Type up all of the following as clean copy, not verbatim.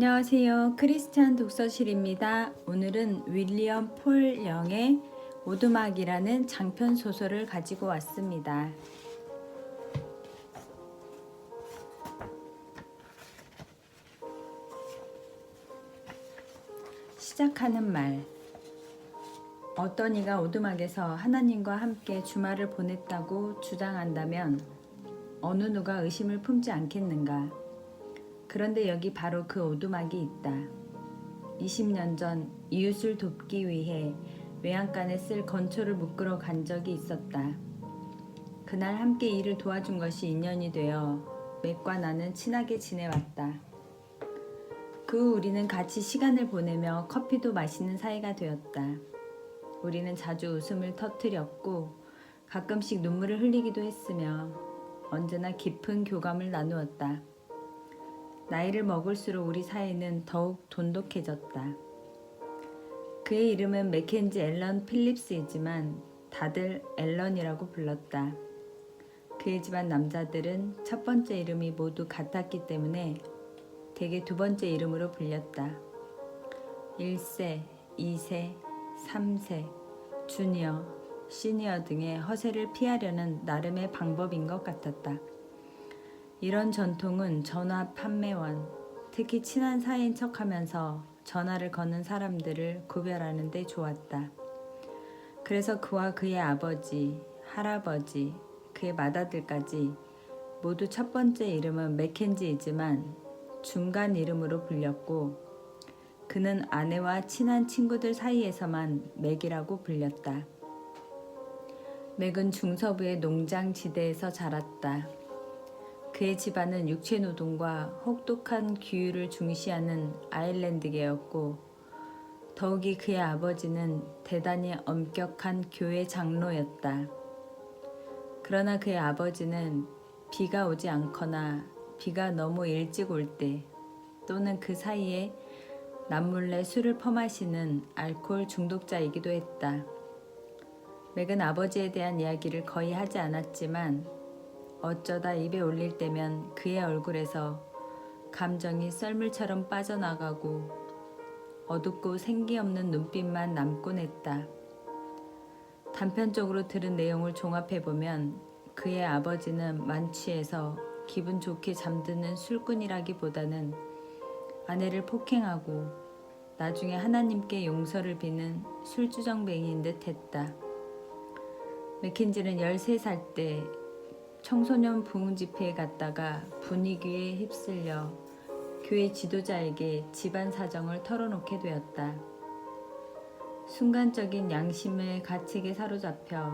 안녕하세요. 크리스찬 독서실입니다. 오늘은 윌리엄 폴 영의 오두막이라는 장편 소설을 가지고 왔습니다. 시작하는 말. 어떤 이가 오두막에서 하나님과 함께 주말을 보냈다고 주장한다면 어느 누가 의심을 품지 않겠는가? 그런데 여기 바로 그 오두막이 있다. 20년 전 이웃을 돕기 위해 외양간에 쓸 건초를 묶으러 간 적이 있었다. 그날 함께 일을 도와준 것이 인연이 되어 맥과 나는 친하게 지내왔다. 그 후 우리는 같이 시간을 보내며 커피도 마시는 사이가 되었다. 우리는 자주 웃음을 터뜨렸고 가끔씩 눈물을 흘리기도 했으며 언제나 깊은 교감을 나누었다. 나이를 먹을수록 우리 사이는 더욱 돈독해졌다. 그의 이름은 맥켄지 앨런 필립스이지만 다들 앨런이라고 불렀다. 그의 집안 남자들은 첫 번째 이름이 모두 같았기 때문에 대개 두 번째 이름으로 불렸다. 1세, 2세, 3세, 주니어, 시니어 등의 허세를 피하려는 나름의 방법인 것 같았다. 이런 전통은 전화 판매원, 특히 친한 사이인 척하면서 전화를 거는 사람들을 구별하는 데 좋았다. 그래서 그와 그의 아버지, 할아버지, 그의 맏아들까지 모두 첫 번째 이름은 맥켄지이지만 중간 이름으로 불렸고 그는 아내와 친한 친구들 사이에서만 맥이라고 불렸다. 맥은 중서부의 농장지대에서 자랐다. 그의 집안은 육체노동과 혹독한 규율을 중시하는 아일랜드계였고 더욱이 그의 아버지는 대단히 엄격한 교회 장로였다. 그러나 그의 아버지는 비가 오지 않거나 비가 너무 일찍 올 때 또는 그 사이에 남몰래 술을 퍼마시는 알코올 중독자이기도 했다. 맥은 아버지에 대한 이야기를 거의 하지 않았지만 어쩌다 입에 올릴 때면 그의 얼굴에서 감정이 썰물처럼 빠져나가고 어둡고 생기 없는 눈빛만 남곤 했다. 단편적으로 들은 내용을 종합해보면 그의 아버지는 만취해서 기분 좋게 잠드는 술꾼이라기보다는 아내를 폭행하고 나중에 하나님께 용서를 비는 술주정뱅이인 듯 했다. 맥켄지는 13살 때 청소년 부흥 집회에 갔다가 분위기에 휩쓸려 교회 지도자에게 집안 사정을 털어놓게 되었다. 순간적인 양심의 가책에 사로잡혀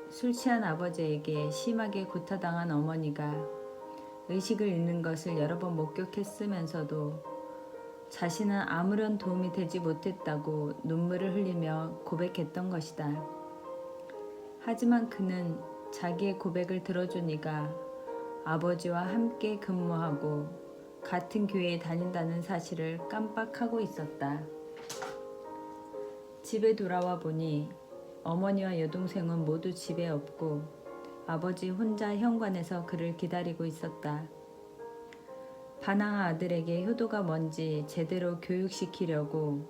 술 취한 아버지에게 심하게 구타당한 어머니가 의식을 잃는 것을 여러 번 목격했으면서도 자신은 아무런 도움이 되지 못했다고 눈물을 흘리며 고백했던 것이다. 하지만 그는 자기의 고백을 들어준 이가 아버지와 함께 근무하고 같은 교회에 다닌다는 사실을 깜빡하고 있었다. 집에 돌아와 보니 어머니와 여동생은 모두 집에 없고 아버지 혼자 현관에서 그를 기다리고 있었다. 반항아 아들에게 효도가 뭔지 제대로 교육시키려고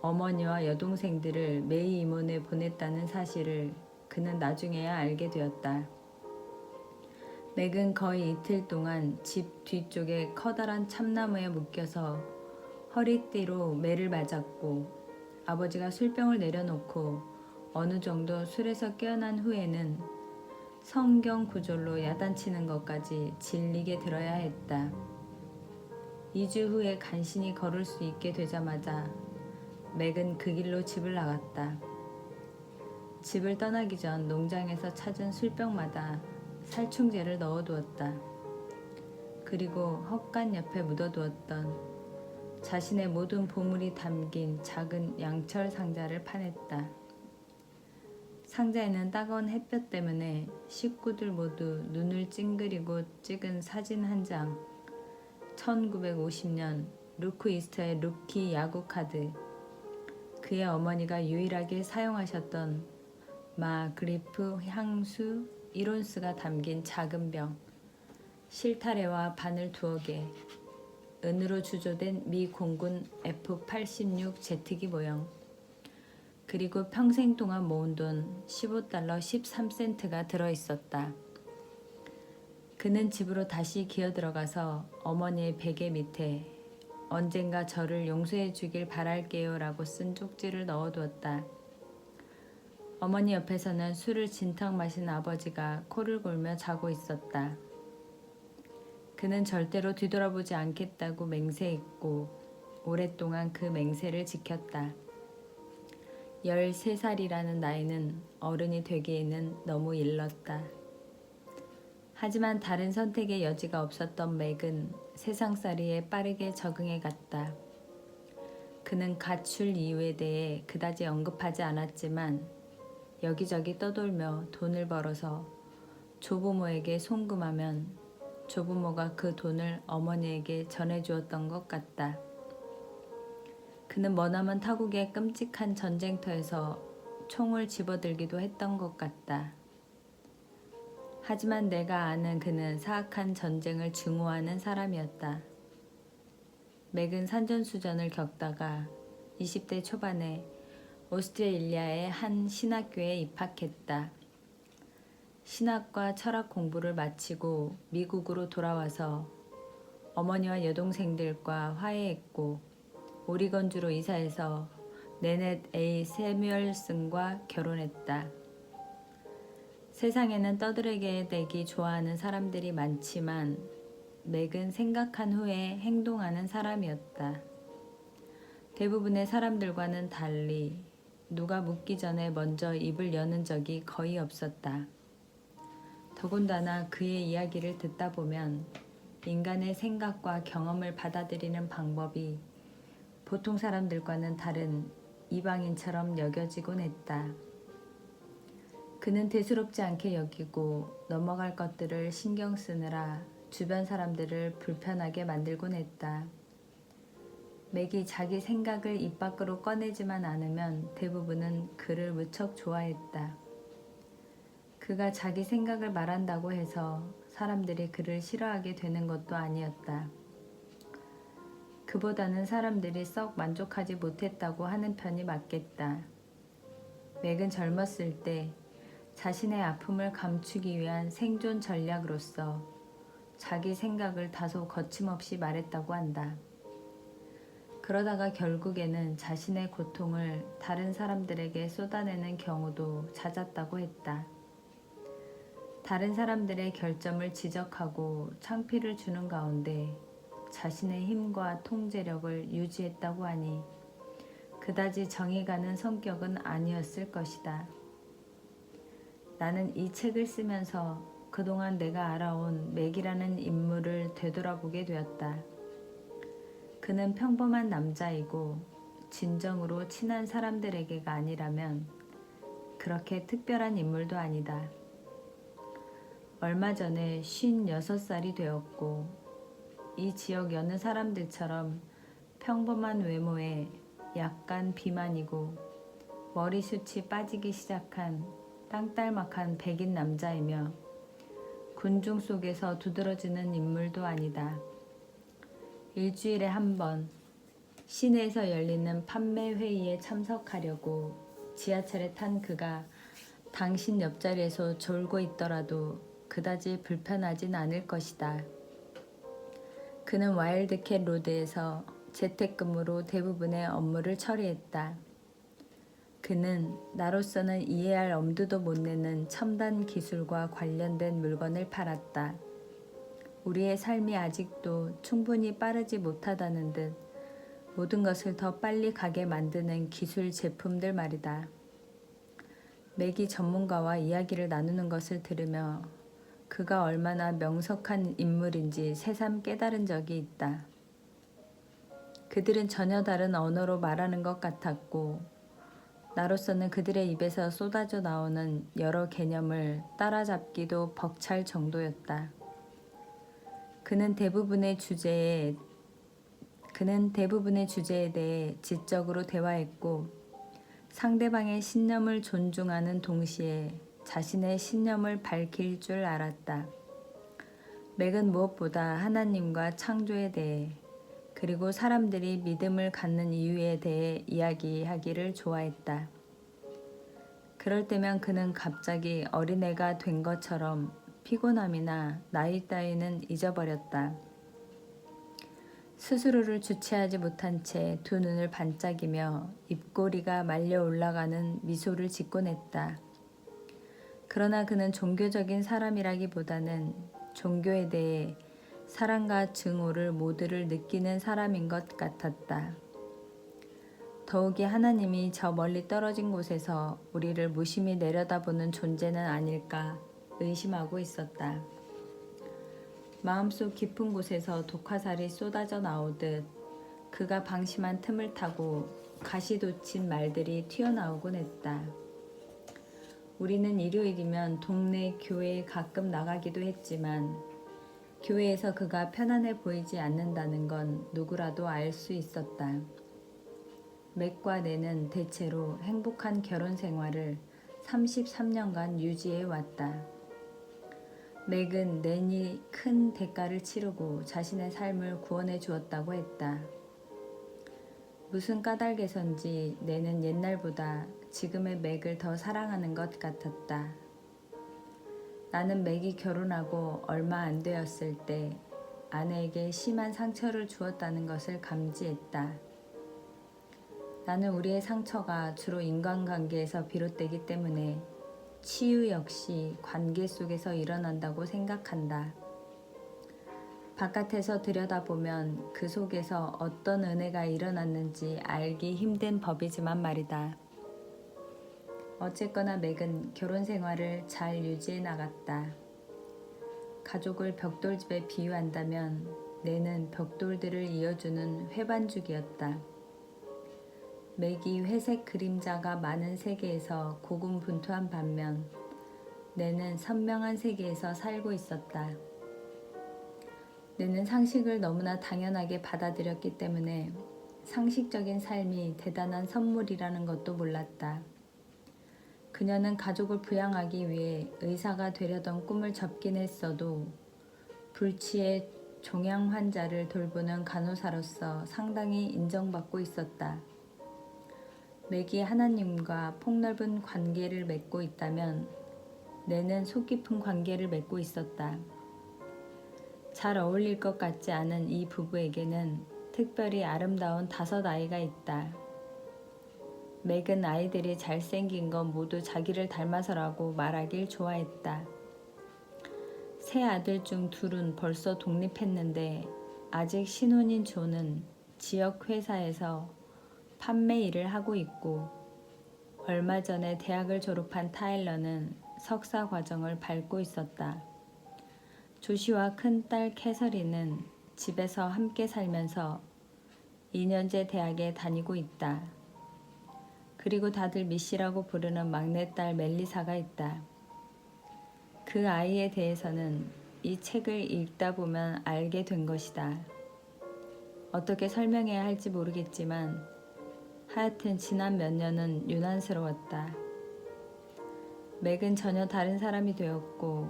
어머니와 여동생들을 매이 임원에 보냈다는 사실을 그는 나중에야 알게 되었다. 맥은 거의 이틀 동안 집 뒤쪽에 커다란 참나무에 묶여서 허리띠로 매를 맞았고 아버지가 술병을 내려놓고 어느 정도 술에서 깨어난 후에는 성경 구절로 야단치는 것까지 질리게 들어야 했다. 2주 후에 간신히 걸을 수 있게 되자마자 맥은 그 길로 집을 나갔다. 집을 떠나기 전 농장에서 찾은 술병마다 살충제를 넣어두었다. 그리고 헛간 옆에 묻어두었던 자신의 모든 보물이 담긴 작은 양철 상자를 파냈다. 상자에는 따가운 햇볕 때문에 식구들 모두 눈을 찡그리고 찍은 사진 한 장, 1950년 루크 이스터의 루키 야구 카드, 그의 어머니가 유일하게 사용하셨던 그리프 향수 1온스가 담긴 작은 병, 실타래와 바늘 2개, 은으로 주조된 미 공군 F-86 제트기 모형, 그리고 평생 동안 모은 돈 $15 13센트가 들어있었다. 그는 집으로 다시 기어 들어가서 어머니의 베개 밑에 언젠가 저를 용서해 주길 바랄게요 라고 쓴 쪽지를 넣어두었다. 어머니 옆에서는 술을 진탕 마신 아버지가 코를 골며 자고 있었다. 그는 절대로 뒤돌아보지 않겠다고 맹세했고 오랫동안 그 맹세를 지켰다. 13살이라는 나이는 어른이 되기에는 너무 일렀다. 하지만 다른 선택의 여지가 없었던 맥은 세상살이에 빠르게 적응해 갔다. 그는 가출 이유에 대해 그다지 언급하지 않았지만 여기저기 떠돌며 돈을 벌어서 조부모에게 송금하면 조부모가 그 돈을 어머니에게 전해주었던 것 같다. 그는 머나먼 타국의 끔찍한 전쟁터에서 총을 집어들기도 했던 것 같다. 하지만 내가 아는 그는 사악한 전쟁을 증오하는 사람이었다. 맥은 산전수전을 겪다가 20대 초반에 오스트레일리아의 한 신학교에 입학했다. 신학과 철학 공부를 마치고 미국으로 돌아와서 어머니와 여동생들과 화해했고 오리건주로 이사해서 네넷 A. 세뮤얼슨과 결혼했다. 세상에는 떠들어대기 좋아하는 사람들이 많지만 맥은 생각한 후에 행동하는 사람이었다. 대부분의 사람들과는 달리 누가 묻기 전에 먼저 입을 여는 적이 거의 없었다. 더군다나 그의 이야기를 듣다 보면 인간의 생각과 경험을 받아들이는 방법이 보통 사람들과는 다른 이방인처럼 여겨지곤 했다. 그는 대수롭지 않게 여기고 넘어갈 것들을 신경 쓰느라 주변 사람들을 불편하게 만들곤 했다. 맥이 자기 생각을 입 밖으로 꺼내지만 않으면 대부분은 그를 무척 좋아했다. 그가 자기 생각을 말한다고 해서 사람들이 그를 싫어하게 되는 것도 아니었다. 그보다는 사람들이 썩 만족하지 못했다고 하는 편이 맞겠다. 맥은 젊었을 때 자신의 아픔을 감추기 위한 생존 전략으로서 자기 생각을 다소 거침없이 말했다고 한다. 그러다가 결국에는 자신의 고통을 다른 사람들에게 쏟아내는 경우도 잦았다고 했다. 다른 사람들의 결점을 지적하고 창피를 주는 가운데 자신의 힘과 통제력을 유지했다고 하니 그다지 정이 가는 성격은 아니었을 것이다. 나는 이 책을 쓰면서 그동안 내가 알아온 맥이라는 인물을 되돌아보게 되었다. 그는 평범한 남자이고 진정으로 친한 사람들에게가 아니라면 그렇게 특별한 인물도 아니다. 얼마 전에 56살이 되었고 이 지역 여느 사람들처럼 평범한 외모에 약간 비만이고 머리숱이 빠지기 시작한 땅딸막한 백인 남자이며 군중 속에서 두드러지는 인물도 아니다. 일주일에 한 번 시내에서 열리는 판매 회의에 참석하려고 지하철에 탄 그가 당신 옆자리에서 졸고 있더라도 그다지 불편하진 않을 것이다. 그는 와일드캣 로드에서 재택근무로 대부분의 업무를 처리했다. 그는 나로서는 이해할 엄두도 못 내는 첨단 기술과 관련된 물건을 팔았다. 우리의 삶이 아직도 충분히 빠르지 못하다는 듯 모든 것을 더 빨리 가게 만드는 기술 제품들 말이다. 맥이 전문가와 이야기를 나누는 것을 들으며 그가 얼마나 명석한 인물인지 새삼 깨달은 적이 있다. 그들은 전혀 다른 언어로 말하는 것 같았고 나로서는 그들의 입에서 쏟아져 나오는 여러 개념을 따라잡기도 벅찰 정도였다. 그는 대부분의 주제에 대해 지적으로 대화했고 상대방의 신념을 존중하는 동시에 자신의 신념을 밝힐 줄 알았다. 맥은 무엇보다 하나님과 창조에 대해 그리고 사람들이 믿음을 갖는 이유에 대해 이야기하기를 좋아했다. 그럴 때면 그는 갑자기 어린애가 된 것처럼 피곤함이나 나이 따위는 잊어버렸다. 스스로를 주체하지 못한 채 두 눈을 반짝이며 입꼬리가 말려 올라가는 미소를 짓곤 했다. 그러나 그는 종교적인 사람이라기보다는 종교에 대해 사랑과 증오를 모두를 느끼는 사람인 것 같았다. 더욱이 하나님이 저 멀리 떨어진 곳에서 우리를 무심히 내려다보는 존재는 아닐까 의심하고 있었다. 마음속 깊은 곳에서 독화살이 쏟아져 나오듯 그가 방심한 틈을 타고 가시돋친 말들이 튀어나오곤 했다. 우리는 일요일이면 동네 교회에 가끔 나가기도 했지만 교회에서 그가 편안해 보이지 않는다는 건 누구라도 알 수 있었다. 맥과 내는 대체로 행복한 결혼 생활을 33년간 유지해 왔다. 맥은 낸이 큰 대가를 치르고 자신의 삶을 구원해 주었다고 했다. 무슨 까닭에선지 낸은 옛날보다 지금의 맥을 더 사랑하는 것 같았다. 나는 맥이 결혼하고 얼마 안 되었을 때 아내에게 심한 상처를 주었다는 것을 감지했다. 나는 우리의 상처가 주로 인간관계에서 비롯되기 때문에 치유 역시 관계 속에서 일어난다고 생각한다. 바깥에서 들여다보면 그 속에서 어떤 은혜가 일어났는지 알기 힘든 법이지만 말이다. 어쨌거나 맥은 결혼 생활을 잘 유지해 나갔다. 가족을 벽돌집에 비유한다면 내는 벽돌들을 이어주는 회반죽이었다. 맥이 회색 그림자가 많은 세계에서 고군분투한 반면 내는 선명한 세계에서 살고 있었다. 내는 상식을 너무나 당연하게 받아들였기 때문에 상식적인 삶이 대단한 선물이라는 것도 몰랐다. 그녀는 가족을 부양하기 위해 의사가 되려던 꿈을 접긴 했어도 불치의 종양 환자를 돌보는 간호사로서 상당히 인정받고 있었다. 맥이 하나님과 폭넓은 관계를 맺고 있다면 내는 속 깊은 관계를 맺고 있었다. 잘 어울릴 것 같지 않은 이 부부에게는 특별히 아름다운 5 아이가 있다. 맥은 아이들이 잘생긴 건 모두 자기를 닮아서라고 말하길 좋아했다. 세 아들 중 2은 벌써 독립했는데 아직 신혼인 존은 지역 회사에서 판매 일을 하고 있고 얼마 전에 대학을 졸업한 타일러는 석사 과정을 밟고 있었다. 조시와 큰딸 캐서린은 집에서 함께 살면서 2년제 대학에 다니고 있다. 그리고 다들 미씨라고 부르는 막내딸 멜리사가 있다. 그 아이에 대해서는 이 책을 읽다 보면 알게 된 것이다. 어떻게 설명해야 할지 모르겠지만 하여튼 지난 몇 년은 유난스러웠다. 맥은 전혀 다른 사람이 되었고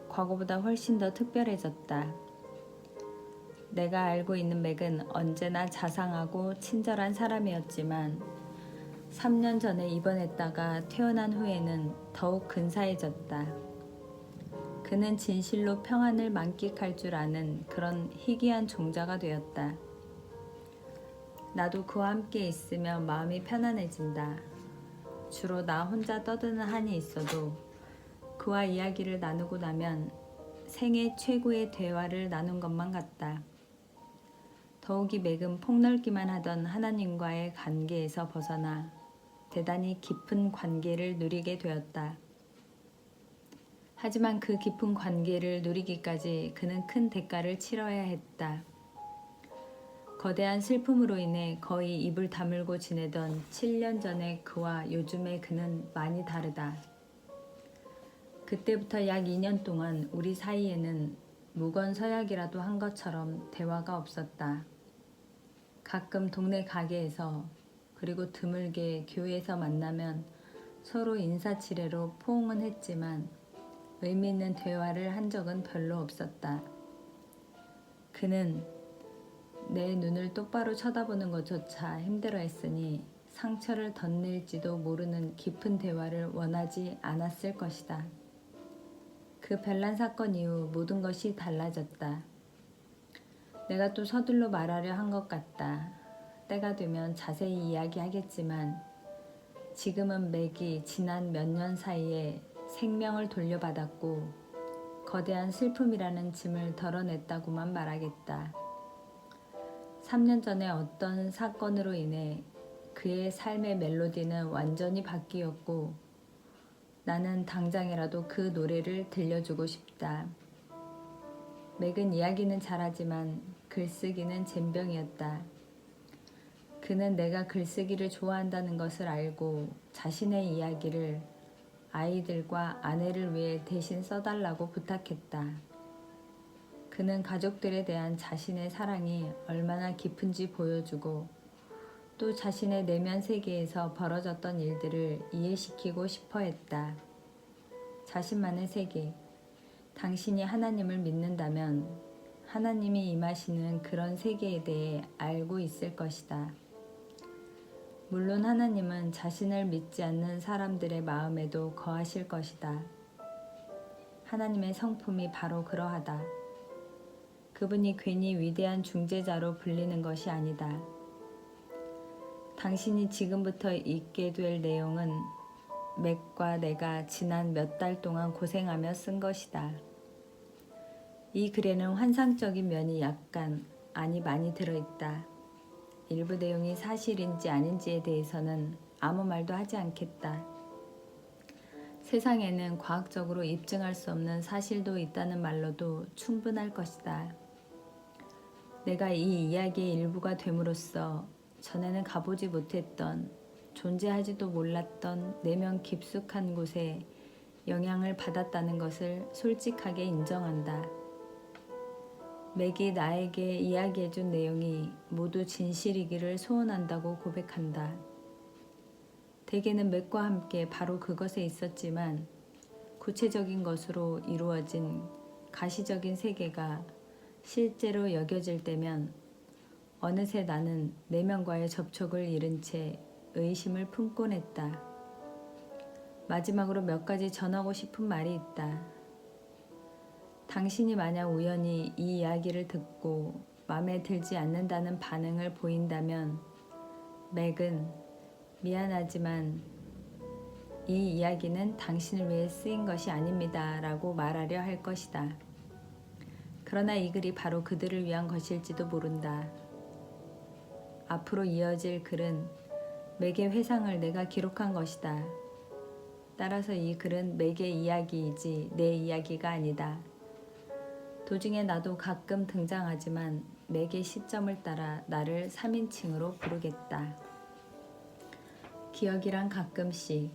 과거보다 훨씬 더 특별해졌다. 내가 알고 있는 맥은 언제나 자상하고 친절한 사람이었지만 3년 전에 입원했다가 퇴원한 후에는 더욱 근사해졌다. 그는 진실로 평안을 만끽할 줄 아는 그런 희귀한 종자가 되었다. 나도 그와 함께 있으면 마음이 편안해진다. 주로 나 혼자 떠드는 한이 있어도 그와 이야기를 나누고 나면 생애 최고의 대화를 나눈 것만 같다. 더욱이 맥은 폭넓기만 하던 하나님과의 관계에서 벗어나 대단히 깊은 관계를 누리게 되었다. 하지만 그 깊은 관계를 누리기까지 그는 큰 대가를 치러야 했다. 거대한 슬픔으로 인해 거의 입을 다물고 지내던 7년 전의 그와 요즘의 그는 많이 다르다. 그때부터 약 2년 동안 우리 사이에는 무건서약이라도 한 것처럼 대화가 없었다. 가끔 동네 가게에서 그리고 드물게 교회에서 만나면 서로 인사치레로 포옹은 했지만 의미 있는 대화를 한 적은 별로 없었다. 그는 내 눈을 똑바로 쳐다보는 것조차 힘들어했으니 상처를 덧낼지도 모르는 깊은 대화를 원하지 않았을 것이다. 그 별난 사건 이후 모든 것이 달라졌다. 내가 또 서둘러 말하려 한 것 같다. 때가 되면 자세히 이야기하겠지만 지금은 맥이 지난 몇 년 사이에 생명을 돌려받았고 거대한 슬픔이라는 짐을 덜어냈다고만 말하겠다. 3년 전에 어떤 사건으로 인해 그의 삶의 멜로디는 완전히 바뀌었고 나는 당장이라도 그 노래를 들려주고 싶다. 맥은 이야기는 잘하지만 글쓰기는 젬병이었다. 그는 내가 글쓰기를 좋아한다는 것을 알고 자신의 이야기를 아이들과 아내를 위해 대신 써달라고 부탁했다. 그는 가족들에 대한 자신의 사랑이 얼마나 깊은지 보여주고 또 자신의 내면 세계에서 벌어졌던 일들을 이해시키고 싶어 했다. 자신만의 세계, 당신이 하나님을 믿는다면 하나님이 임하시는 그런 세계에 대해 알고 있을 것이다. 물론 하나님은 자신을 믿지 않는 사람들의 마음에도 거하실 것이다. 하나님의 성품이 바로 그러하다. 그분이 괜히 위대한 중재자로 불리는 것이 아니다. 당신이 지금부터 읽게 될 내용은 맥과 내가 지난 몇 달 동안 고생하며 쓴 것이다. 이 글에는 환상적인 면이 약간, 아니 많이 들어있다. 일부 내용이 사실인지 아닌지에 대해서는 아무 말도 하지 않겠다. 세상에는 과학적으로 입증할 수 없는 사실도 있다는 말로도 충분할 것이다. 내가 이 이야기의 일부가 됨으로써 전에는 가보지 못했던, 존재하지도 몰랐던 내면 깊숙한 곳에 영향을 받았다는 것을 솔직하게 인정한다. 맥이 나에게 이야기해준 내용이 모두 진실이기를 소원한다고 고백한다. 대개는 맥과 함께 바로 그것에 있었지만 구체적인 것으로 이루어진 가시적인 세계가 실제로 여겨질 때면 어느새 나는 내면과의 접촉을 잃은 채 의심을 품곤 했다. 마지막으로 몇 가지 전하고 싶은 말이 있다. 당신이 만약 우연히 이 이야기를 듣고 마음에 들지 않는다는 반응을 보인다면 맥은 미안하지만 이 이야기는 당신을 위해 쓰인 것이 아닙니다 라고 말하려 할 것이다. 그러나 이 글이 바로 그들을 위한 것일지도 모른다. 앞으로 이어질 글은 맥의 회상을 내가 기록한 것이다. 따라서 이 글은 맥의 이야기이지 내 이야기가 아니다. 도중에 나도 가끔 등장하지만 맥의 시점을 따라 나를 3인칭으로 부르겠다. 기억이란 가끔씩,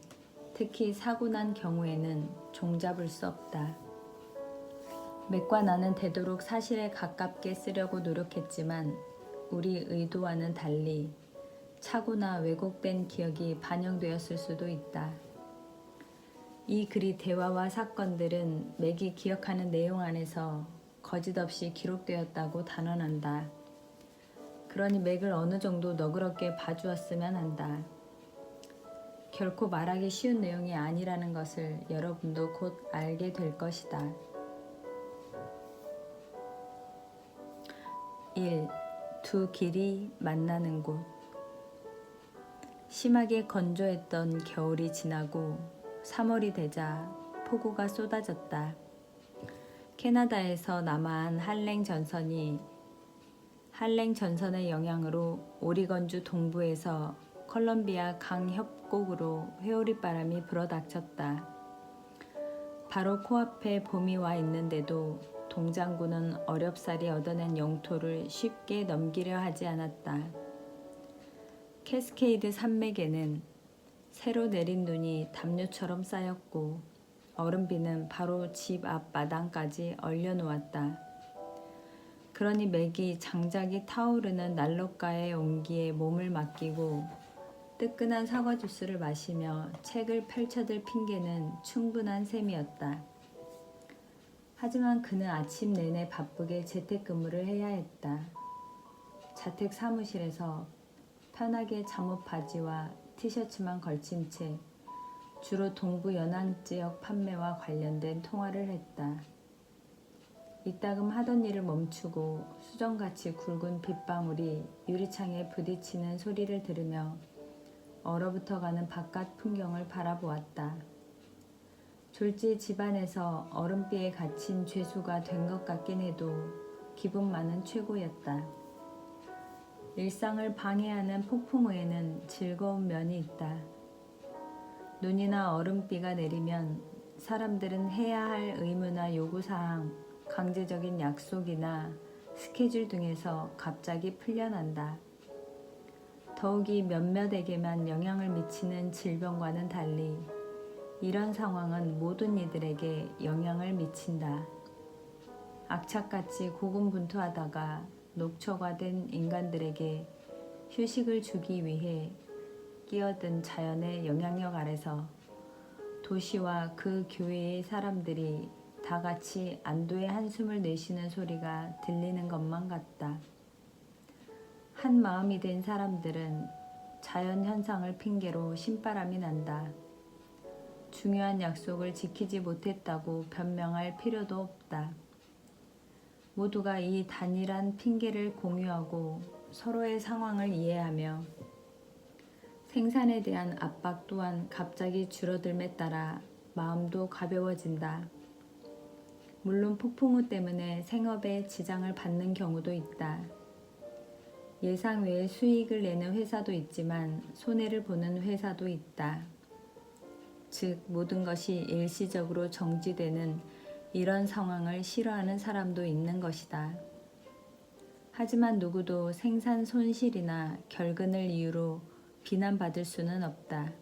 특히 사고 난 경우에는 종잡을 수 없다. 맥과 나는 되도록 사실에 가깝게 쓰려고 노력했지만 우리 의도와는 달리 착오나 왜곡된 기억이 반영되었을 수도 있다. 이 글의 대화와 사건들은 맥이 기억하는 내용 안에서 거짓없이 기록되었다고 단언한다. 그러니 맥을 어느 정도 너그럽게 봐주었으면 한다. 결코 말하기 쉬운 내용이 아니라는 것을 여러분도 곧 알게 될 것이다. 1. 두 길이 만나는 곳. 심하게 건조했던 겨울이 지나고 3월이 되자 폭우가 쏟아졌다. 캐나다에서 남아한 한랭 전선의 영향으로 오리건주 동부에서 컬럼비아 강 협곡으로 회오리바람이 불어닥쳤다. 바로 코앞에 봄이 와 있는데도 동장군은 어렵사리 얻어낸 영토를 쉽게 넘기려 하지 않았다. 캐스케이드 산맥에는 새로 내린 눈이 담요처럼 쌓였고 얼음비는 바로 집 앞 마당까지 얼려놓았다. 그러니 맥이 장작이 타오르는 난로가의 온기에 몸을 맡기고 뜨끈한 사과 주스를 마시며 책을 펼쳐들 핑계는 충분한 셈이었다. 하지만 그는 아침 내내 바쁘게 재택근무를 해야 했다. 자택 사무실에서 편하게 잠옷 바지와 티셔츠만 걸친 채 주로 동부 연안 지역 판매와 관련된 통화를 했다. 이따금 하던 일을 멈추고 수정같이 굵은 빗방울이 유리창에 부딪히는 소리를 들으며 얼어붙어가는 바깥 풍경을 바라보았다. 졸지 집안에서 얼음비에 갇힌 죄수가 된 것 같긴 해도 기분만은 최고였다. 일상을 방해하는 폭풍우에는 즐거운 면이 있다. 눈이나 얼음비가 내리면 사람들은 해야 할 의무나 요구사항, 강제적인 약속이나 스케줄 등에서 갑자기 풀려난다. 더욱이 몇몇에게만 영향을 미치는 질병과는 달리 이런 상황은 모든 이들에게 영향을 미친다. 악착같이 고군분투하다가 녹초가 된 인간들에게 휴식을 주기 위해 끼어든 자연의 영향력 아래서 도시와 그 교회의 사람들이 다 같이 안도의 한숨을 내쉬는 소리가 들리는 것만 같다. 한 마음이 된 사람들은 자연 현상을 핑계로 신바람이 난다. 중요한 약속을 지키지 못했다고 변명할 필요도 없다. 모두가 이 단일한 핑계를 공유하고 서로의 상황을 이해하며 생산에 대한 압박 또한 갑자기 줄어들매 따라 마음도 가벼워진다. 물론 폭풍우 때문에 생업에 지장을 받는 경우도 있다. 예상 외의 수익을 내는 회사도 있지만 손해를 보는 회사도 있다. 즉 모든 것이 일시적으로 정지되는 이런 상황을 싫어하는 사람도 있는 것이다. 하지만 누구도 생산 손실이나 결근을 이유로 비난받을 수는 없다.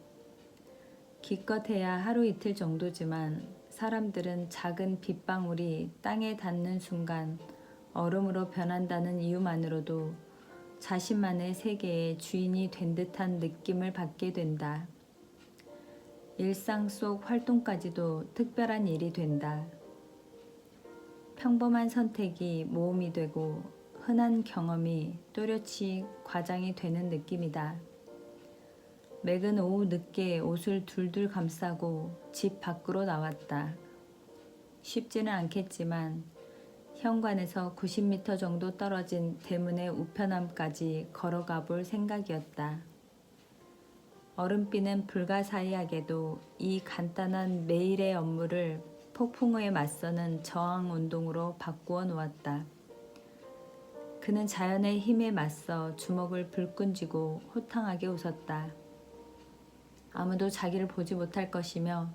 기껏해야 하루 이틀 정도지만 사람들은 작은 빗방울이 땅에 닿는 순간 얼음으로 변한다는 이유만으로도 자신만의 세계의 주인이 된 듯한 느낌을 받게 된다. 일상 속 활동까지도 특별한 일이 된다. 평범한 선택이 모험이 되고 흔한 경험이 또렷이 과장이 되는 느낌이다. 맥은 오후 늦게 옷을 둘둘 감싸고 집 밖으로 나왔다. 쉽지는 않겠지만 현관에서 90m 정도 떨어진 대문의 우편함까지 걸어가 볼 생각이었다. 얼음비는 불가사의하게도 이 간단한 매일의 업무를 폭풍우에 맞서는 저항 운동으로 바꾸어 놓았다. 그는 자연의 힘에 맞서 주먹을 불끈 쥐고 호탕하게 웃었다. 아무도 자기를 보지 못할 것이며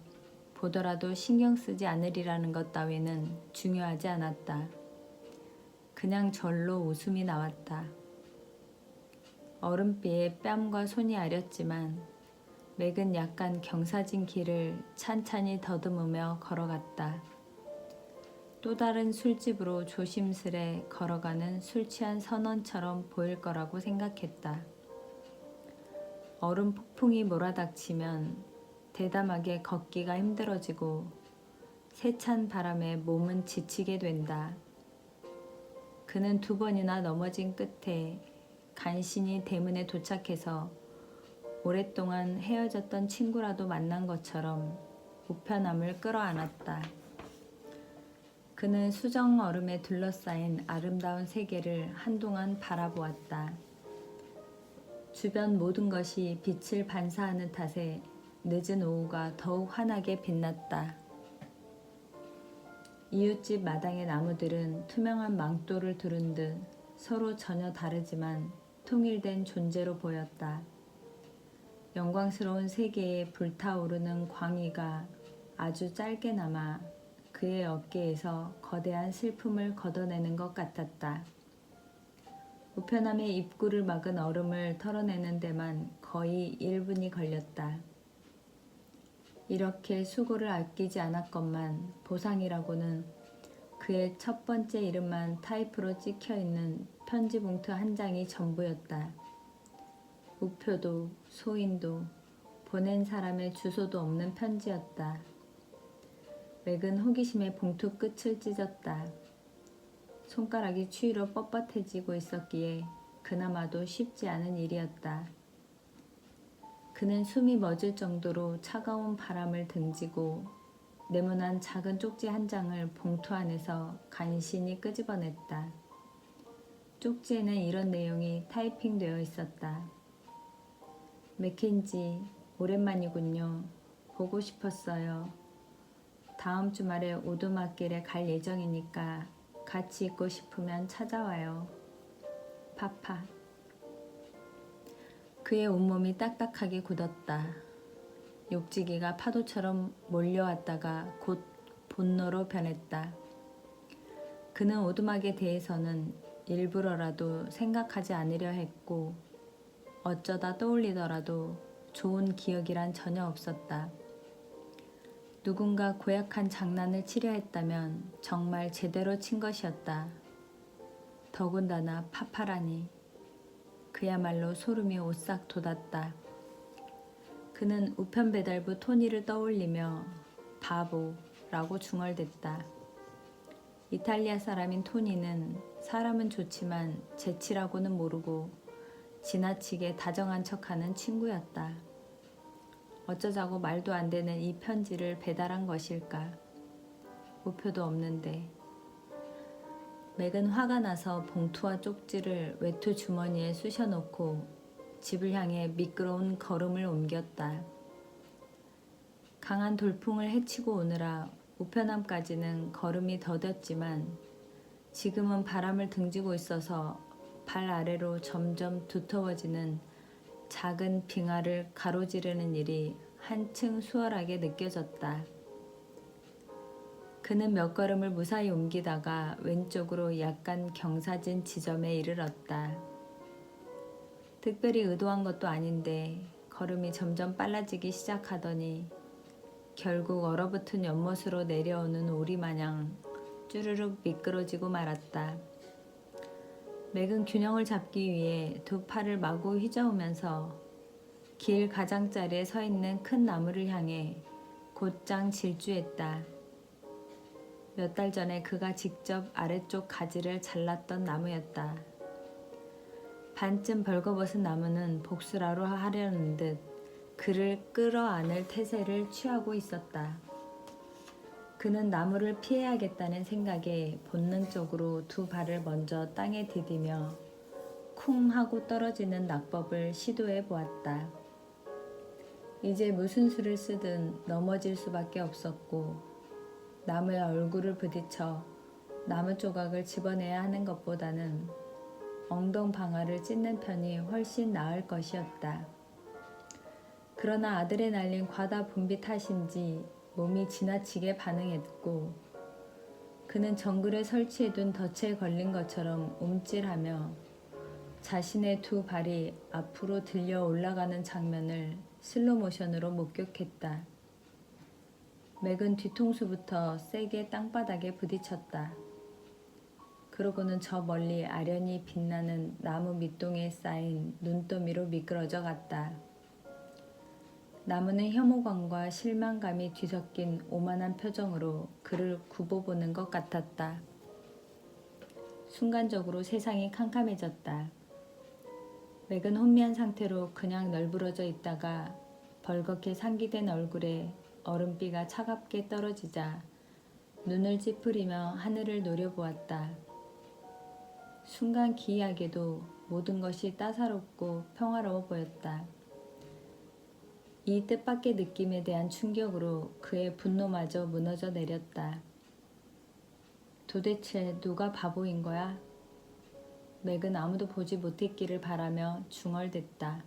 보더라도 신경 쓰지 않으리라는 것 따위는 중요하지 않았다. 그냥 절로 웃음이 나왔다. 얼음비에 뺨과 손이 아렸지만 맥은 약간 경사진 길을 찬찬히 더듬으며 걸어갔다. 또 다른 술집으로 조심스레 걸어가는 술 취한 선원처럼 보일 거라고 생각했다. 얼음 폭풍이 몰아닥치면 대담하게 걷기가 힘들어지고 세찬 바람에 몸은 지치게 된다. 그는 2번이나 넘어진 끝에 간신히 대문에 도착해서 오랫동안 헤어졌던 친구라도 만난 것처럼 우편함을 끌어안았다. 그는 수정 얼음에 둘러싸인 아름다운 세계를 한동안 바라보았다. 주변 모든 것이 빛을 반사하는 탓에 늦은 오후가 더욱 환하게 빛났다. 이웃집 마당의 나무들은 투명한 망토를 두른 듯 서로 전혀 다르지만 통일된 존재로 보였다. 영광스러운 세계에 불타오르는 광희가 아주 짧게나마 그의 어깨에서 거대한 슬픔을 걷어내는 것 같았다. 우편함의 입구를 막은 얼음을 털어내는 데만 거의 1분이 걸렸다. 이렇게 수고를 아끼지 않았건만 보상이라고는 그의 첫 번째 이름만 타이프로 찍혀있는 편지 봉투 한 장이 전부였다. 우표도 소인도 보낸 사람의 주소도 없는 편지였다. 맥은 호기심에 봉투 끝을 찢었다. 손가락이 추위로 뻣뻣해지고 있었기에 그나마도 쉽지 않은 일이었다. 그는 숨이 멎을 정도로 차가운 바람을 등지고 네모난 작은 쪽지 한 장을 봉투 안에서 간신히 끄집어냈다. 쪽지에는 이런 내용이 타이핑되어 있었다. 맥켄지, 오랜만이군요. 보고 싶었어요. 다음 주말에 오두막길에 갈 예정이니까 같이 있고 싶으면 찾아와요. 파파. 그의 온몸이 딱딱하게 굳었다. 욕지기가 파도처럼 몰려왔다가 곧 분노로 변했다. 그는 오두막에 대해서는 일부러라도 생각하지 않으려 했고 어쩌다 떠올리더라도 좋은 기억이란 전혀 없었다. 누군가 고약한 장난을 치려 했다면 정말 제대로 친 것이었다. 더군다나 파파라니. 그야말로 소름이 오싹 돋았다. 그는 우편배달부 토니를 떠올리며 바보라고 중얼댔다. 이탈리아 사람인 토니는 사람은 좋지만 재치라고는 모르고 지나치게 다정한 척하는 친구였다. 어쩌자고 말도 안 되는 이 편지를 배달한 것일까? 우표도 없는데. 맥은 화가 나서 봉투와 쪽지를 외투 주머니에 쑤셔놓고 집을 향해 미끄러운 걸음을 옮겼다. 강한 돌풍을 헤치고 오느라 우편함까지는 걸음이 더뎠지만 지금은 바람을 등지고 있어서 발 아래로 점점 두터워지는 작은 빙하를 가로지르는 일이 한층 수월하게 느껴졌다. 그는 몇 걸음을 무사히 옮기다가 왼쪽으로 약간 경사진 지점에 이르렀다. 특별히 의도한 것도 아닌데 걸음이 점점 빨라지기 시작하더니 결국 얼어붙은 연못으로 내려오는 오리마냥 쭈르륵 미끄러지고 말았다. 맥은 균형을 잡기 위해 두 팔을 마구 휘저으면서 길 가장자리에 서 있는 큰 나무를 향해 곧장 질주했다. 몇 달 전에 그가 직접 아래쪽 가지를 잘랐던 나무였다. 반쯤 벌거벗은 나무는 복수라로 하려는 듯 그를 끌어안을 태세를 취하고 있었다. 그는 나무를 피해야겠다는 생각에 본능적으로 두 발을 먼저 땅에 디디며 쿵 하고 떨어지는 낙법을 시도해 보았다. 이제 무슨 수를 쓰든 넘어질 수밖에 없었고 나무에 얼굴을 부딪혀 나무 조각을 집어내야 하는 것보다는 엉덩방아를 찢는 편이 훨씬 나을 것이었다. 그러나 아드레날린 과다 분비 탓인지 몸이 지나치게 반응했고 그는 정글에 설치해둔 덫에 걸린 것처럼 움찔하며 자신의 두 발이 앞으로 들려 올라가는 장면을 슬로모션으로 목격했다. 맥은 뒤통수부터 세게 땅바닥에 부딪혔다. 그러고는 저 멀리 아련히 빛나는 나무 밑동에 쌓인 눈더미로 미끄러져 갔다. 나무는 혐오감과 실망감이 뒤섞인 오만한 표정으로 그를 굽어보는 것 같았다. 순간적으로 세상이 캄캄해졌다. 맥은 혼미한 상태로 그냥 널브러져 있다가 벌겋게 상기된 얼굴에 얼음비가 차갑게 떨어지자 눈을 찌푸리며 하늘을 노려보았다. 순간 기이하게도 모든 것이 따사롭고 평화로워 보였다. 이 뜻밖의 느낌에 대한 충격으로 그의 분노마저 무너져 내렸다. 도대체 누가 바보인 거야? 맥은 아무도 보지 못했기를 바라며 중얼댔다.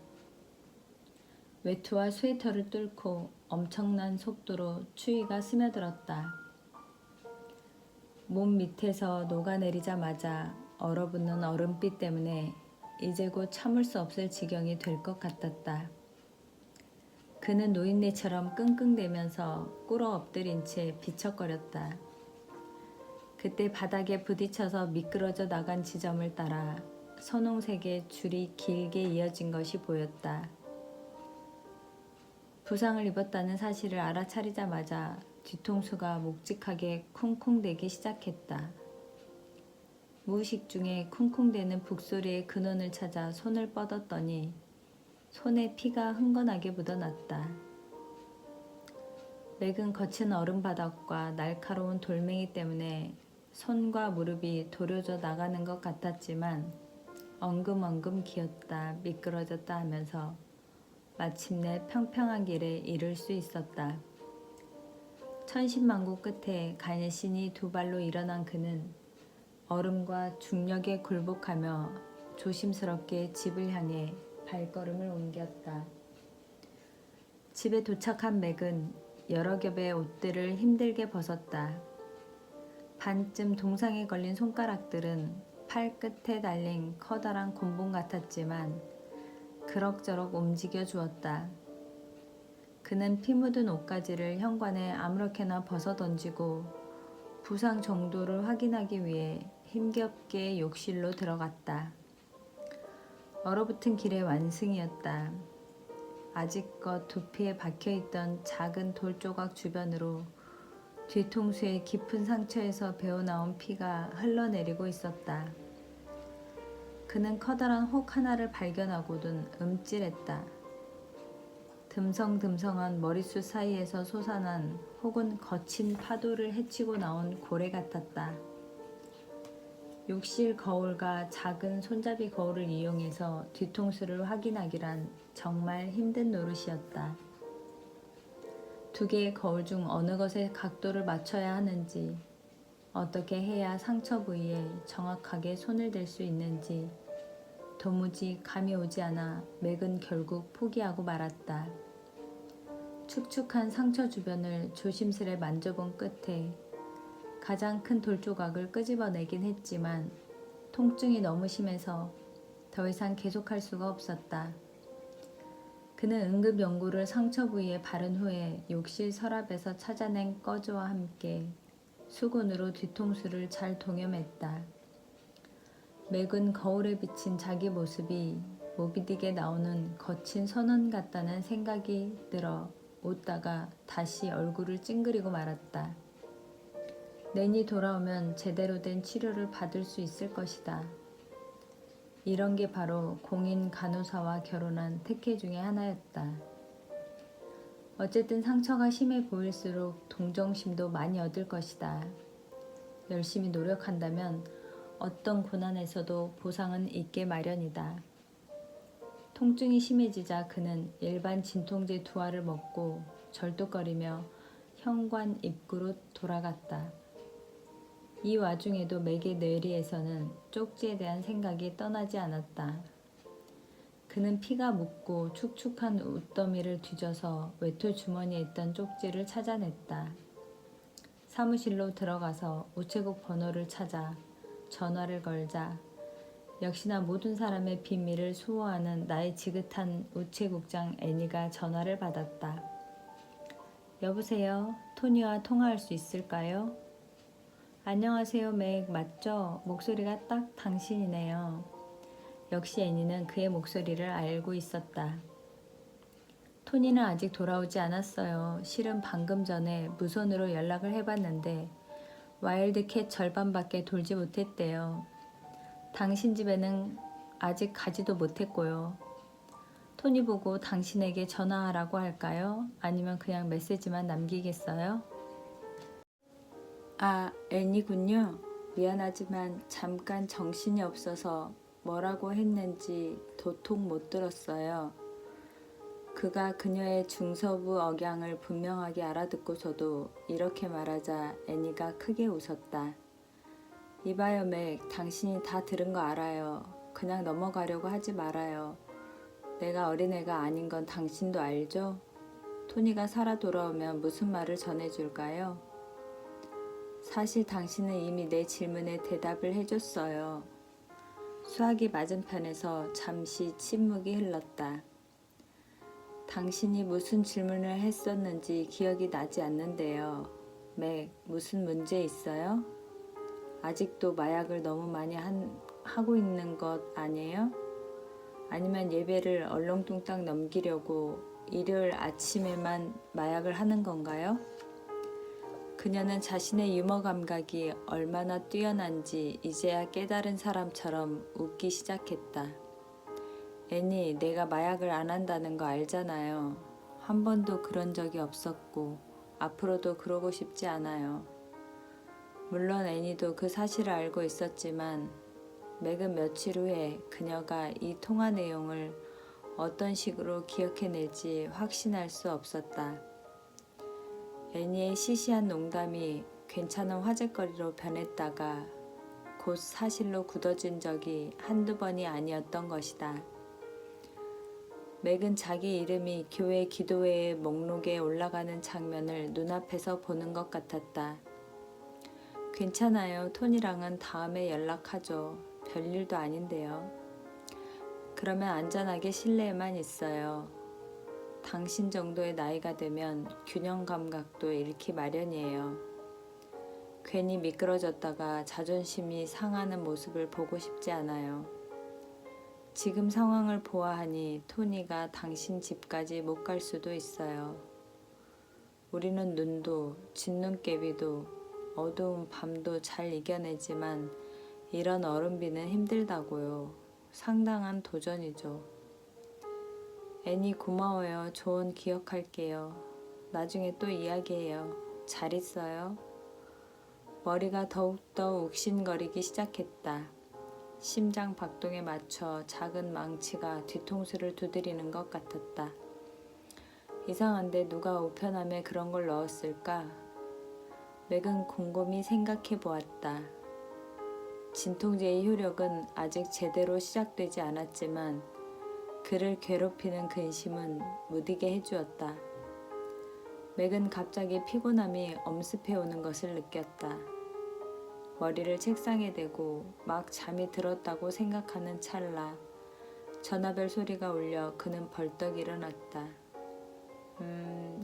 외투와 스웨터를 뚫고 엄청난 속도로 추위가 스며들었다. 몸 밑에서 녹아내리자마자 얼어붙는 얼음빛 때문에 이제 곧 참을 수 없을 지경이 될 것 같았다. 그는 노인네처럼 끙끙대면서 꿇어 엎드린 채 비척거렸다. 그때 바닥에 부딪혀서 미끄러져 나간 지점을 따라 선홍색의 줄이 길게 이어진 것이 보였다. 부상을 입었다는 사실을 알아차리자마자 뒤통수가 묵직하게 쿵쿵대기 시작했다. 무의식 중에 쿵쿵대는 북소리의 근원을 찾아 손을 뻗었더니 손에 피가 흥건하게 묻어났다. 맥은 거친 얼음바닥과 날카로운 돌멩이 때문에 손과 무릎이 도려져 나가는 것 같았지만 엉금엉금 기었다 미끄러졌다 하면서 마침내 평평한 길에 이를 수 있었다. 천신만고 끝에 간신히 두 발로 일어난 그는 얼음과 중력에 굴복하며 조심스럽게 집을 향해 발걸음을 옮겼다. 집에 도착한 맥은 여러 겹의 옷들을 힘들게 벗었다. 반쯤 동상에 걸린 손가락들은 팔 끝에 달린 커다란 곤봉 같았지만 그럭저럭 움직여 주었다. 그는 피 묻은 옷가지를 현관에 아무렇게나 벗어 던지고 부상 정도를 확인하기 위해 힘겹게 욕실로 들어갔다. 얼어붙은 길의 완승이었다. 아직껏 두피에 박혀있던 작은 돌조각 주변으로 뒤통수의 깊은 상처에서 배어나온 피가 흘러내리고 있었다. 그는 커다란 혹 하나를 발견하고는 움찔했다. 듬성듬성한 머릿수 사이에서 솟아난 혹은 거친 파도를 헤치고 나온 고래 같았다. 욕실 거울과 작은 손잡이 거울을 이용해서 뒤통수를 확인하기란 정말 힘든 노릇이었다. 두 개의 거울 중 어느 것에 각도를 맞춰야 하는지, 어떻게 해야 상처 부위에 정확하게 손을 댈 수 있는지 도무지 감이 오지 않아 맥은 결국 포기하고 말았다. 축축한 상처 주변을 조심스레 만져본 끝에 가장 큰 돌조각을 끄집어내긴 했지만 통증이 너무 심해서 더 이상 계속할 수가 없었다. 그는 응급 연고를 상처 부위에 바른 후에 욕실 서랍에서 찾아낸 꺼즈와 함께 수건으로 뒤통수를 잘 동여맸다. 맥은 거울에 비친 자기 모습이 모비딕에 나오는 거친 선원 같다는 생각이 들어 웃다가 다시 얼굴을 찡그리고 말았다. 낸이 돌아오면 제대로 된 치료를 받을 수 있을 것이다. 이런 게 바로 공인 간호사와 결혼한 특혜 중에 하나였다. 어쨌든 상처가 심해 보일수록 동정심도 많이 얻을 것이다. 열심히 노력한다면 어떤 고난에서도 보상은 있게 마련이다. 통증이 심해지자 그는 일반 진통제 2알을 먹고 절뚝거리며 현관 입구로 돌아갔다. 이 와중에도 맥의 뇌리에서는 쪽지에 대한 생각이 떠나지 않았다. 그는 피가 묻고 축축한 웃더미를 뒤져서 외투 주머니에 있던 쪽지를 찾아냈다. 사무실로 들어가서 우체국 번호를 찾아 전화를 걸자 역시나 모든 사람의 비밀을 수호하는 나의 지긋한 우체국장 애니가 전화를 받았다. 여보세요? 토니와 통화할 수 있을까요? 안녕하세요, 맥. 맞죠? 목소리가 딱 당신이네요. 역시 애니는 그의 목소리를 알고 있었다. 토니는 아직 돌아오지 않았어요. 실은 방금 전에 무선으로 연락을 해봤는데 와일드캣 절반밖에 돌지 못했대요. 당신 집에는 아직 가지도 못했고요. 토니 보고 당신에게 전화하라고 할까요? 아니면 그냥 메시지만 남기겠어요? 아, 애니군요. 미안하지만 잠깐 정신이 없어서 뭐라고 했는지 도통 못 들었어요. 그가 그녀의 중서부 억양을 분명하게 알아듣고서도 이렇게 말하자 애니가 크게 웃었다. 이봐요, 맥. 당신이 다 들은 거 알아요. 그냥 넘어가려고 하지 말아요. 내가 어린애가 아닌 건 당신도 알죠? 토니가 살아 돌아오면 무슨 말을 전해줄까요? 사실 당신은 이미 내 질문에 대답을 해줬어요. 수화기 맞은편에서 잠시 침묵이 흘렀다. 당신이 무슨 질문을 했었는지 기억이 나지 않는데요. 맥, 무슨 문제 있어요? 아직도 마약을 너무 많이 하고 있는 것 아니에요? 아니면 예배를 얼렁뚱땅 넘기려고 일요일 아침에만 마약을 하는 건가요? 그녀는 자신의 유머 감각이 얼마나 뛰어난지 이제야 깨달은 사람처럼 웃기 시작했다. 애니, 내가 마약을 안 한다는 거 알잖아요. 한 번도 그런 적이 없었고 앞으로도 그러고 싶지 않아요. 물론 애니도 그 사실을 알고 있었지만 맥은 며칠 후에 그녀가 이 통화 내용을 어떤 식으로 기억해낼지 확신할 수 없었다. 애니의 시시한 농담이 괜찮은 화제거리로 변했다가 곧 사실로 굳어진 적이 한두 번이 아니었던 것이다. 맥은 자기 이름이 교회 기도회의 목록에 올라가는 장면을 눈앞에서 보는 것 같았다. 괜찮아요. 톤이랑은 다음에 연락하죠. 별일도 아닌데요. 그러면 안전하게 실내에만 있어요. 당신 정도의 나이가 되면 균형 감각도 잃기 마련이에요. 괜히 미끄러졌다가 자존심이 상하는 모습을 보고 싶지 않아요. 지금 상황을 보아하니 토니가 당신 집까지 못 갈 수도 있어요. 우리는 눈도 진눈깨비도 어두운 밤도 잘 이겨내지만 이런 얼음비는 힘들다고요. 상당한 도전이죠. 애니 고마워요. 조언 기억할게요. 나중에 또 이야기해요. 잘 있어요. 머리가 더욱더 욱신거리기 시작했다. 심장 박동에 맞춰 작은 망치가 뒤통수를 두드리는 것 같았다. 이상한데 누가 우편함에 그런 걸 넣었을까? 맥은 곰곰이 생각해 보았다. 진통제의 효력은 아직 제대로 시작되지 않았지만 그를 괴롭히는 근심은 무디게 해주었다. 맥은 갑자기 피곤함이 엄습해오는 것을 느꼈다. 머리를 책상에 대고 막 잠이 들었다고 생각하는 찰나 전화벨 소리가 울려 그는 벌떡 일어났다.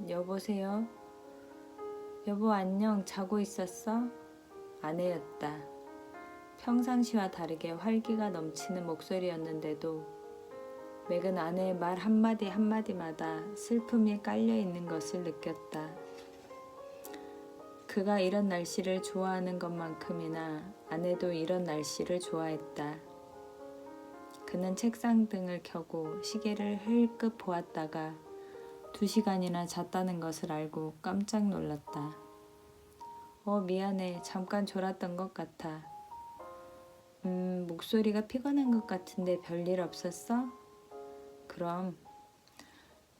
여보세요? 여보 안녕, 자고 있었어? 아내였다. 평상시와 다르게 활기가 넘치는 목소리였는데도 맥은 아내의 말 한마디 한마디마다 슬픔이 깔려있는 것을 느꼈다. 그가 이런 날씨를 좋아하는 것만큼이나 아내도 이런 날씨를 좋아했다. 그는 책상 등을 켜고 시계를 흘끗 보았다가 2시간이나 잤다는 것을 알고 깜짝 놀랐다. 미안해. 잠깐 졸았던 것 같아. 목소리가 피곤한 것 같은데 별일 없었어? 그럼.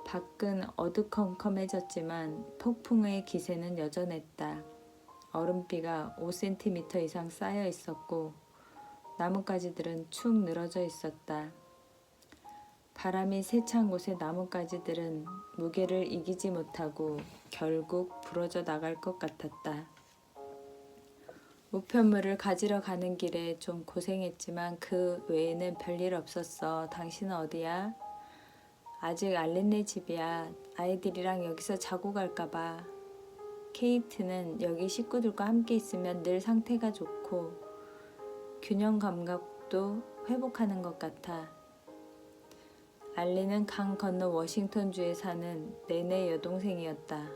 밖은 어두컴컴해졌지만 폭풍의 기세는 여전했다. 얼음비가 5cm 이상 쌓여 있었고 나뭇가지들은 축 늘어져 있었다. 바람이 세찬 곳의 나뭇가지들은 무게를 이기지 못하고 결국 부러져 나갈 것 같았다. 우편물을 가지러 가는 길에 좀 고생했지만 그 외에는 별일 없었어. 당신은 어디야? 아직 알린네 집이야. 아이들이랑 여기서 자고 갈까봐. 케이트는 여기 식구들과 함께 있으면 늘 상태가 좋고 균형 감각도 회복하는 것 같아. 알린은 강 건너 워싱턴주에 사는 내내 여동생이었다.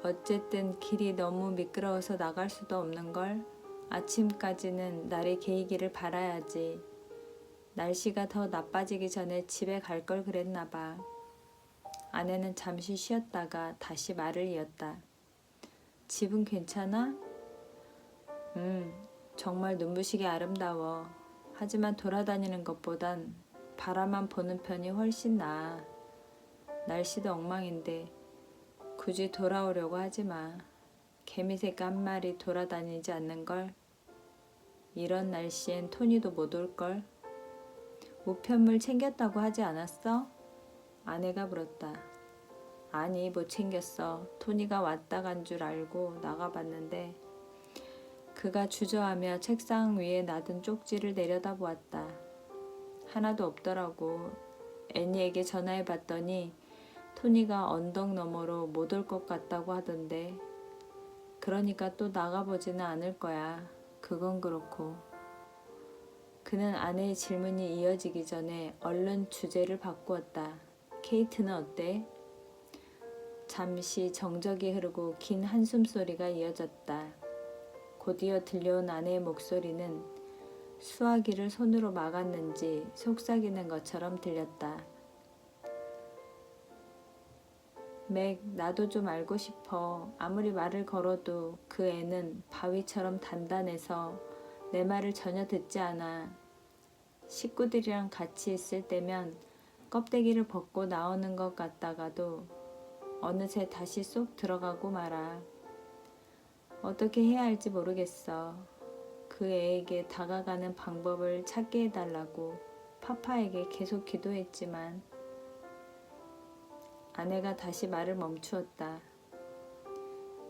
어쨌든 길이 너무 미끄러워서 나갈 수도 없는걸. 아침까지는 날이 개이기를 바라야지. 날씨가 더 나빠지기 전에 집에 갈 걸 그랬나 봐. 아내는 잠시 쉬었다가 다시 말을 이었다. 집은 괜찮아? 정말 눈부시게 아름다워. 하지만 돌아다니는 것보단 바라만 보는 편이 훨씬 나아. 날씨도 엉망인데 굳이 돌아오려고 하지 마. 개미새가 한 마리 돌아다니지 않는걸. 이런 날씨엔 토니도 못 올걸. 우편물 챙겼다고 하지 않았어? 아내가 물었다. 아니, 못 챙겼어. 토니가 왔다 간 줄 알고 나가봤는데 그가 주저하며 책상 위에 놔둔 쪽지를 내려다보았다. 하나도 없더라고. 애니에게 전화해봤더니 토니가 언덕 너머로 못 올 것 같다고 하던데. 그러니까 또 나가보지는 않을 거야. 그건 그렇고. 그는 아내의 질문이 이어지기 전에 얼른 주제를 바꾸었다. 케이트는 어때? 잠시 정적이 흐르고 긴 한숨 소리가 이어졌다. 곧이어 들려온 아내의 목소리는 수화기를 손으로 막았는지 속삭이는 것처럼 들렸다. 맥, 나도 좀 알고 싶어. 아무리 말을 걸어도 그 애는 바위처럼 단단해서 내 말을 전혀 듣지 않아. 식구들이랑 같이 있을 때면 껍데기를 벗고 나오는 것 같다가도 어느새 다시 쏙 들어가고 말아. 어떻게 해야 할지 모르겠어. 그 애에게 다가가는 방법을 찾게 해달라고 파파에게 계속 기도했지만 아내가 다시 말을 멈추었다.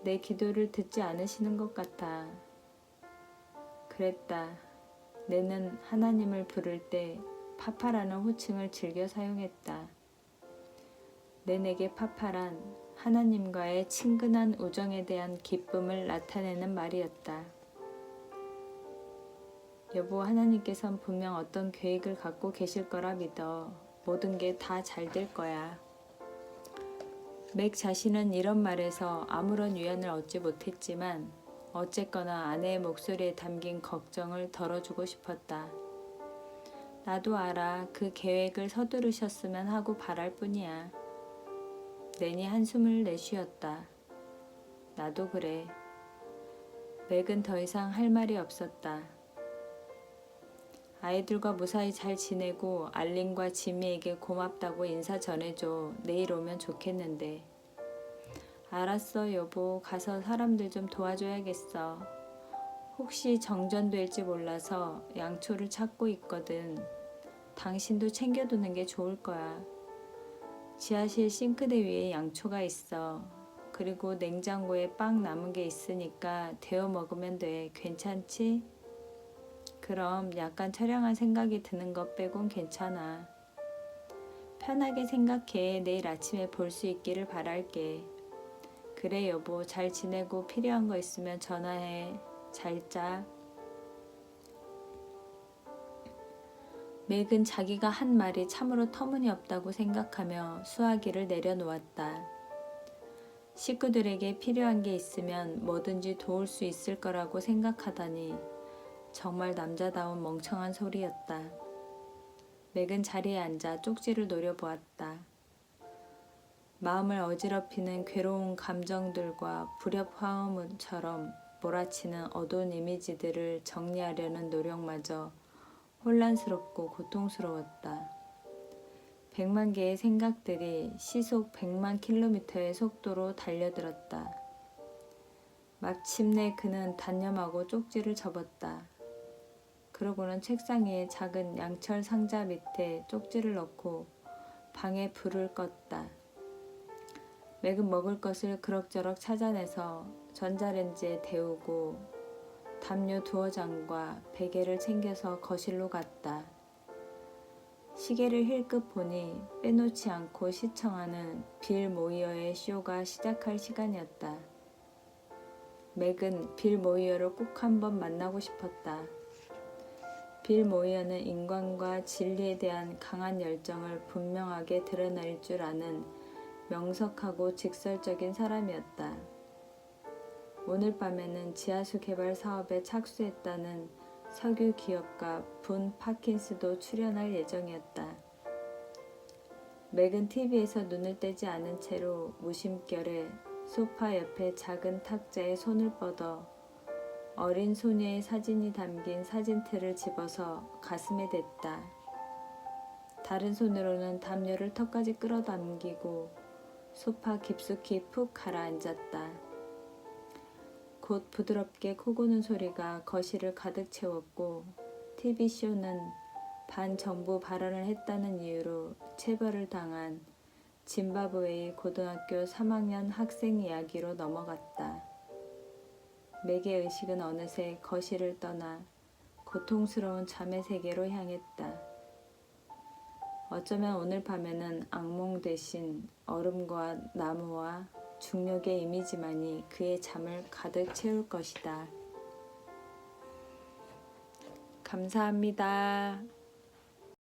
내 기도를 듣지 않으시는 것 같아. 그랬다. 내는 하나님을 부를 때 파파라는 호칭을 즐겨 사용했다. 내게 파파란 하나님과의 친근한 우정에 대한 기쁨을 나타내는 말이었다. 여보, 하나님께선 분명 어떤 계획을 갖고 계실 거라 믿어. 모든 게 다 잘 될 거야. 맥 자신은 이런 말에서 아무런 위안을 얻지 못했지만 어쨌거나 아내의 목소리에 담긴 걱정을 덜어주고 싶었다. 나도 알아. 그 계획을 서두르셨으면 하고 바랄 뿐이야. 내니 한숨을 내쉬었다. 나도 그래. 맥은 더 이상 할 말이 없었다. 아이들과 무사히 잘 지내고 알린과 지미에게 고맙다고 인사 전해줘. 내일 오면 좋겠는데. 알았어, 여보. 가서 사람들 좀 도와줘야겠어. 혹시 정전될지 몰라서 양초를 찾고 있거든. 당신도 챙겨두는 게 좋을 거야. 지하실 싱크대 위에 양초가 있어. 그리고 냉장고에 빵 남은 게 있으니까 데워 먹으면 돼. 괜찮지? 그럼 약간 처량한 생각이 드는 것 빼곤 괜찮아. 편하게 생각해. 내일 아침에 볼 수 있기를 바랄게. 그래, 여보. 잘 지내고 필요한 거 있으면 전화해. 잘 자. 맥은 자기가 한 말이 참으로 터무니없다고 생각하며 수화기를 내려놓았다. 식구들에게 필요한 게 있으면 뭐든지 도울 수 있을 거라고 생각하다니 정말 남자다운 멍청한 소리였다. 맥은 자리에 앉아 쪽지를 노려보았다. 마음을 어지럽히는 괴로운 감정들과 불협화음처럼 몰아치는 어두운 이미지들을 정리하려는 노력마저 혼란스럽고 고통스러웠다. 100만 개의 생각들이 시속 100만 킬로미터의 속도로 달려들었다. 마침내 그는 단념하고 쪽지를 접었다. 그러고는 책상 위에 작은 양철 상자 밑에 쪽지를 넣고 방에 불을 껐다. 맥은 먹을 것을 그럭저럭 찾아내서 전자레인지에 데우고 담요 2장과 베개를 챙겨서 거실로 갔다. 시계를 힐끗 보니 빼놓지 않고 시청하는 빌 모이어의 쇼가 시작할 시간이었다. 맥은 빌 모이어를 꼭 한번 만나고 싶었다. 빌 모이어는 인간과 진리에 대한 강한 열정을 분명하게 드러낼 줄 아는 명석하고 직설적인 사람이었다. 오늘 밤에는 지하수 개발 사업에 착수했다는 석유 기업가 분 파킨스도 출연할 예정이었다. 맥은 TV에서 눈을 떼지 않은 채로 무심결에 소파 옆에 작은 탁자에 손을 뻗어 어린 소녀의 사진이 담긴 사진틀을 집어서 가슴에 댔다. 다른 손으로는 담요를 턱까지 끌어당기고 소파 깊숙이 푹 가라앉았다. 곧 부드럽게 코고는 소리가 거실을 가득 채웠고 TV쇼는 반정부 발언을 했다는 이유로 체벌을 당한 짐바브웨이 고등학교 3학년 학생 이야기로 넘어갔다. 맥의 의식은 어느새 거실을 떠나 고통스러운 잠의 세계로 향했다. 어쩌면 오늘 밤에는 악몽 대신 얼음과 나무와 중력의 이미지만이 그의 잠을 가득 채울 것이다. 감사합니다.